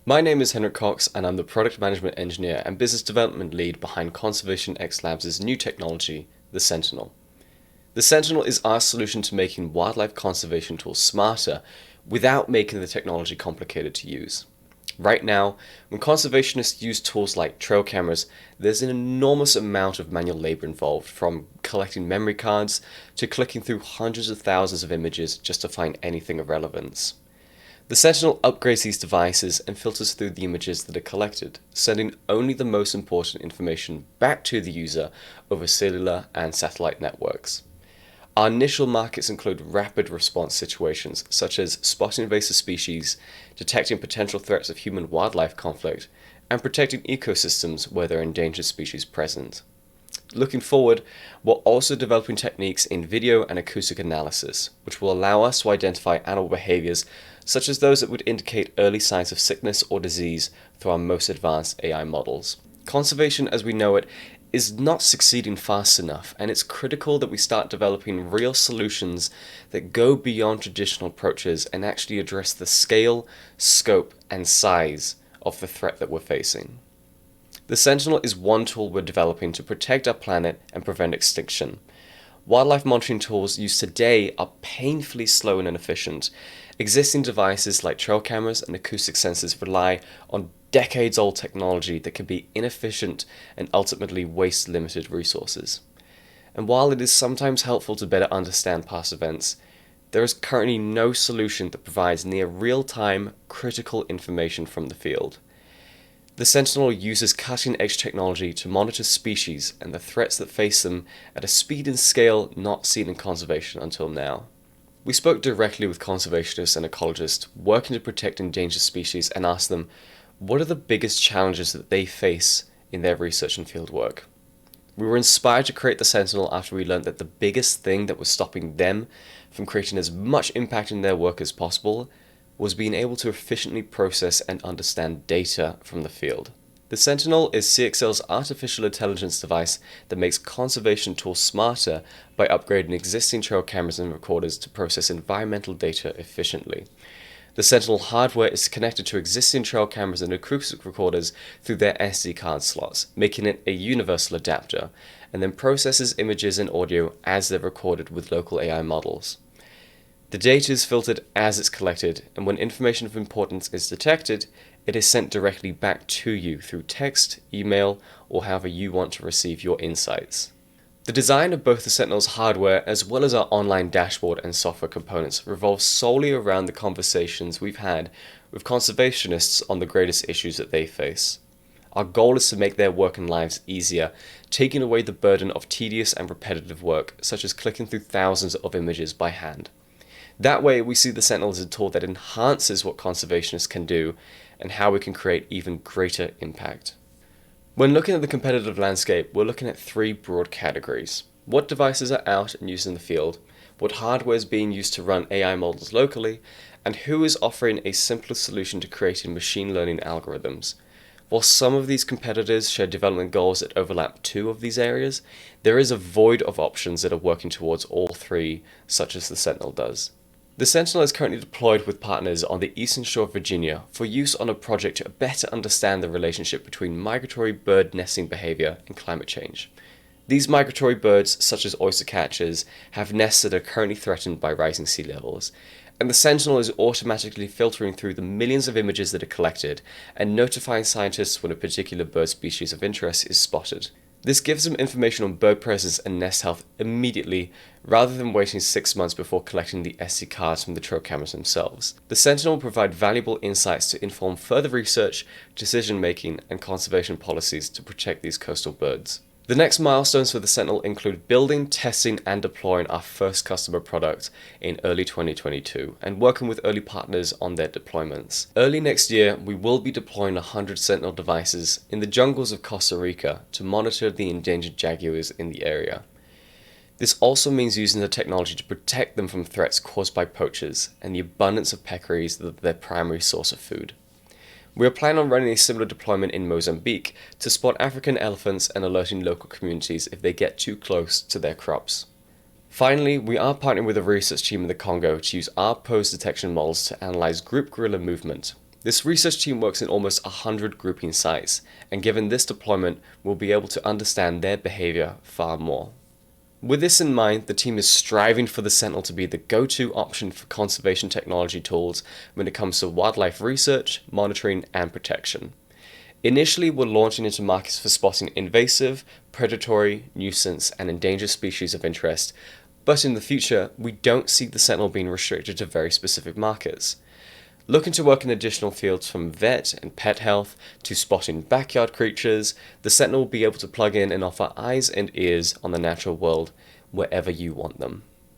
My name is Henrik and I'm the Product Management Engineer and Business Development Lead behind Conservation X Labs' new technology, the Sentinel. The Sentinel is our solution to making wildlife conservation tools smarter without making the technology complicated to use. Right now, when conservationists use tools like trail cameras, there's an enormous amount of manual labor involved, from collecting memory cards to clicking through hundreds of thousands of images just to find anything of relevance. The Sentinel upgrades these devices and filters through the images that are collected, sending only the most important information back to the user over cellular and satellite networks. Our initial markets include rapid response situations, such as spotting invasive species, detecting potential threats of human-wildlife conflict, and protecting ecosystems where there are endangered species present. Looking forward, we're also developing techniques in video and acoustic analysis, which will allow us to identify animal behaviors such as those that would indicate early signs of sickness or disease through our most advanced AI models. Conservation as we know it is not succeeding fast enough, and it's critical that we start developing real solutions that go beyond traditional approaches and actually address the scale, scope, and size of the threat that we're facing. The Sentinel is one tool we're developing to protect our planet and prevent extinction. Wildlife monitoring tools used today are painfully slow and inefficient. Existing devices like trail cameras and acoustic sensors rely on decades-old technology that can be inefficient and ultimately waste limited resources. And while it is sometimes helpful to better understand past events, there is currently no solution that provides near real-time, critical information from the field. The Sentinel uses cutting-edge technology to monitor species and the threats that face them at a speed and scale not seen in conservation until now. We spoke directly with conservationists and ecologists working to protect endangered species and asked them what are the biggest challenges that they face in their research and fieldwork. We were inspired to create the Sentinel after we learned that the biggest thing that was stopping them from creating as much impact in their work as possible was being able to efficiently process and understand data from the field. The Sentinel is CXL's artificial intelligence device that makes conservation tools smarter by upgrading existing trail cameras and recorders to process environmental data efficiently. The Sentinel hardware is connected to existing trail cameras and acoustic recorders through their SD card slots, making it a universal adapter, and then processes images and audio as they're recorded with local AI models. The data is filtered as it's collected, and when information of importance is detected, it is sent directly back to you through text, email, or however you want to receive your insights. The design of both the Sentinel's hardware as well as our online dashboard and software components revolves solely around the conversations we've had with conservationists on the greatest issues that they face. Our goal is to make their work and lives easier, taking away the burden of tedious and repetitive work, such as clicking through thousands of images by hand. That way, we see the Sentinel as a tool that enhances what conservationists can do and how we can create even greater impact. When looking at the competitive landscape, we're looking at three broad categories: what devices are out and used in the field, what hardware is being used to run AI models locally, and who is offering a simpler solution to creating machine learning algorithms. While some of these competitors share development goals that overlap two of these areas, there is a void of options that are working towards all three, such as the Sentinel does. The Sentinel is currently deployed with partners on the eastern shore of Virginia for use on a project to better understand the relationship between migratory bird nesting behavior and climate change. These migratory birds, such as oystercatchers, have nests that are currently threatened by rising sea levels, and the Sentinel is automatically filtering through the millions of images that are collected and notifying scientists when a particular bird species of interest is spotted. This gives them information on bird presence and nest health immediately, rather than waiting 6 months before collecting the SD cards from the trail cameras themselves. The Sentinel will provide valuable insights to inform further research, decision-making, and conservation policies to protect these coastal birds. The next milestones for the Sentinel include building, testing, and deploying our first customer product in early 2022, and working with early partners on their deployments. Early next year, we will be deploying 100 Sentinel devices in the jungles of Costa Rica to monitor the endangered jaguars in the area. This also means using the technology to protect them from threats caused by poachers and the abundance of peccaries that are their primary source of food. We are planning on running a similar deployment in Mozambique to spot African elephants and alerting local communities if they get too close to their crops. Finally, we are partnering with a research team in the Congo to use our pose detection models to analyze group gorilla movement. This research team works in almost 100 grouping sites, and given this deployment, we'll be able to understand their behavior far more. With this in mind, the team is striving for the Sentinel to be the go-to option for conservation technology tools when it comes to wildlife research, monitoring, and protection. Initially, we're launching into markets for spotting invasive, predatory, nuisance, and endangered species of interest, but in the future, we don't see the Sentinel being restricted to very specific markets. Looking to work in additional fields from vet and pet health to spotting backyard creatures, the Sentinel will be able to plug in and offer eyes and ears on the natural world wherever you want them.